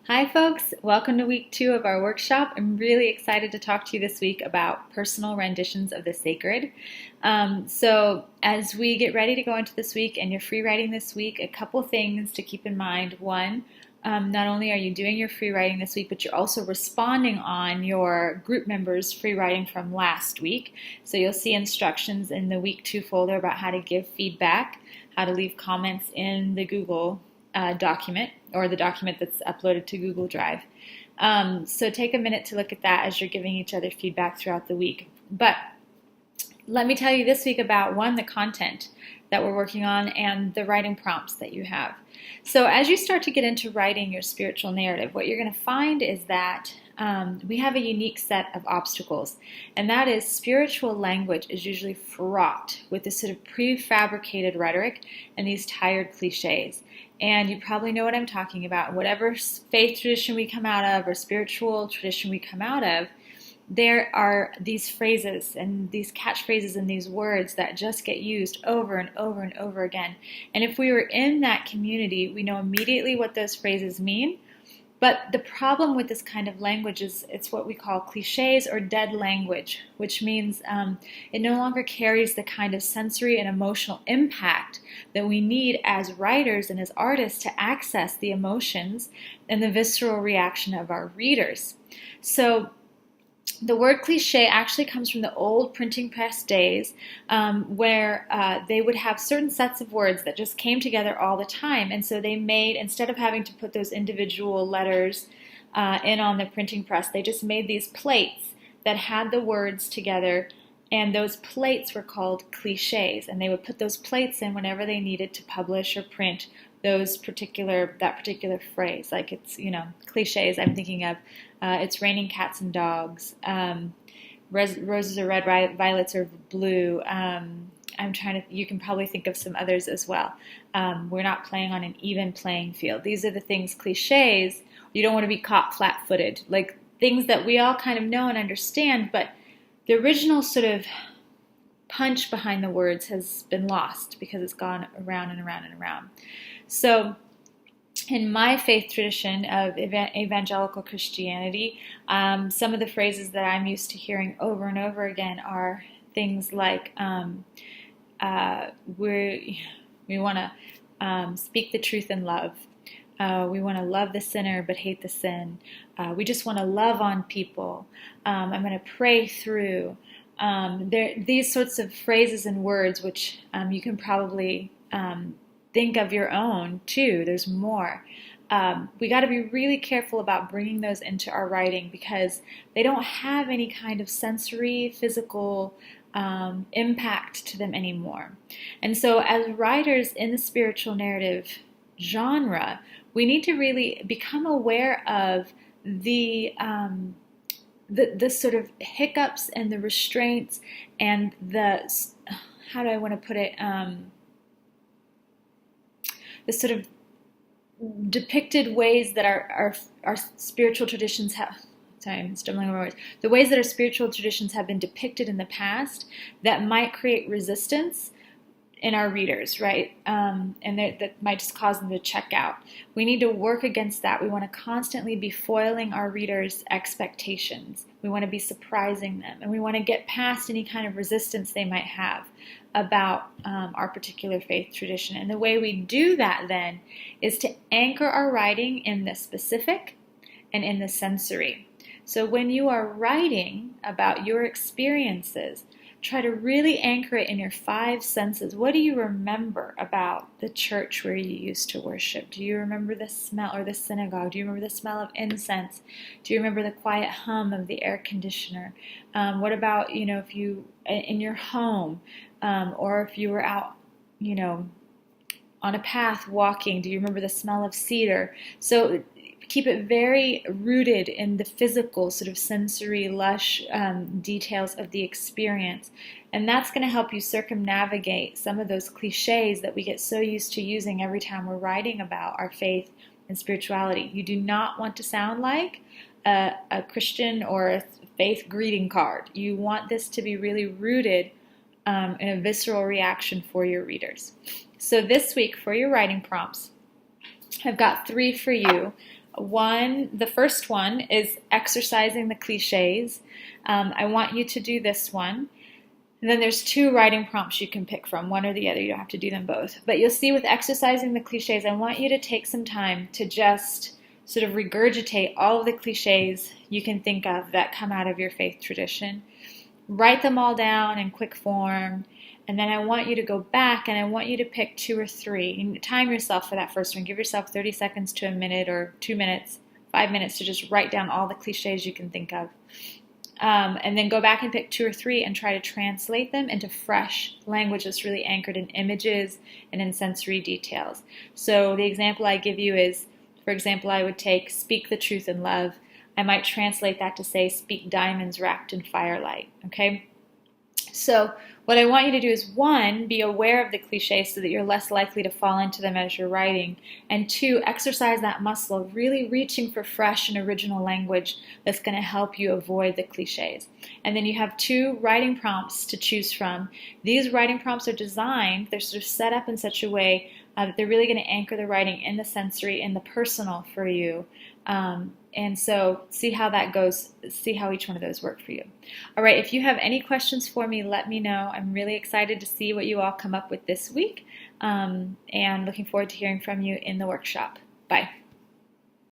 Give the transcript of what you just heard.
Hi folks, welcome to week 2 of our workshop. I'm really excited to talk to you this week about personal renditions of the sacred. So as we get ready to go into this week and you're free writing this week, a couple things to keep in mind. One, not only are you doing your free writing this week, but you're also responding on your group members' free writing from last week. So you'll see instructions in the week 2 folder about how to give feedback, how to leave comments in the Google document or the document that's uploaded to Google Drive. So take a minute to look at that as you're giving each other feedback throughout the week. But let me tell you this week about the content that we're working on and the writing prompts that you have. So as you start to get into writing your spiritual narrative, what you're going to find is that we have a unique set of obstacles, and that is spiritual language is usually fraught with this sort of prefabricated rhetoric and these tired cliches. And you probably know what I'm talking about. Whatever faith tradition we come out of or spiritual tradition we come out of, there are these phrases and these catchphrases and these words that just get used over and over and over again. And if we were in that community, we know immediately what those phrases mean. But the problem with this kind of language is it's what we call cliches or dead language, which means it no longer carries the kind of sensory and emotional impact that we need as writers and as artists to access the emotions and the visceral reaction of our readers. So the word cliche actually comes from the old printing press days where they would have certain sets of words that just came together all the time. And so they made, instead of having to put those individual letters in on the printing press, they just made these plates that had the words together. And those plates were called cliches. And they would put those plates in whenever they needed to publish or print that particular phrase. Like it's, cliches I'm thinking of. It's raining cats and dogs. Roses are red, violets are blue. You can probably think of some others as well. We're not playing on an even playing field. These are the things, cliches, you don't want to be caught flat-footed. Like things that we all kind of know and understand, but the original sort of punch behind the words has been lost because it's gone around and around and around. So in my faith tradition of evangelical Christianity, some of the phrases that I'm used to hearing over and over again are things like we want to speak the truth in love. We want to love the sinner but hate the sin. We just want to love on people. I'm going to pray through. These sorts of phrases and words which you can probably think of your own too. There's more. We got to be really careful about bringing those into our writing because they don't have any kind of sensory, physical impact to them anymore. And so as writers in the spiritual narrative genre, we need to really become aware of the sort of hiccups and the restraints and how do I want to put it, the sort of depicted ways that our spiritual traditions have, I'm stumbling over words, the ways that our spiritual traditions have been depicted in the past that might create resistance in our readers, right? And that might just cause them to check out. We need to work against that. We want to constantly be foiling our readers' expectations. We want to be surprising them, and we want to get past any kind of resistance they might have about our particular faith tradition. And the way we do that then is to anchor our writing in the specific and in the sensory. So when you are writing about your experiences, try to really anchor it in your 5 senses. What do you remember about the church where you used to worship? Do you remember the smell, or the synagogue? Do you remember the smell of incense? Do you remember the quiet hum of the air conditioner? What about, if you, in your home, or if you were out, on a path walking, do you remember the smell of cedar? So keep it very rooted in the physical, sort of sensory, lush details of the experience. And that's going to help you circumnavigate some of those cliches that we get so used to using every time we're writing about our faith and spirituality. You do not want to sound like a Christian or a faith greeting card. You want this to be really rooted in a visceral reaction for your readers. So this week for your writing prompts, I've got 3 for you. The first one is exercising the cliches. I want you to do this one. And then there's 2 writing prompts you can pick from, one or the other. You don't have to do them both. But you'll see with exercising the cliches, I want you to take some time to just sort of regurgitate all of the cliches you can think of that come out of your faith tradition. Write them all down in quick form. And then I want you to go back and I want you to pick 2 or 3. And time yourself for that first one. Give yourself 30 seconds to a minute or 2 minutes, 5 minutes to just write down all the cliches you can think of. And then go back and pick 2 or 3 and try to translate them into fresh language that's really anchored in images and in sensory details. So the example I give you is, for example, I would take speak the truth in love. I might translate that to say speak diamonds wrapped in firelight, okay? So what I want you to do is 1, be aware of the cliches so that you're less likely to fall into them as you're writing, and 2, exercise that muscle of really reaching for fresh and original language that's going to help you avoid the cliches. And then you have 2 writing prompts to choose from. These writing prompts are designed, they're sort of set up in such a way that they're really going to anchor the writing in the sensory, in the personal for you. And so see how that goes, see how each one of those work for you. All right, if you have any questions for me, let me know. I'm really excited to see what you all come up with this week, and looking forward to hearing from you in the workshop. Bye.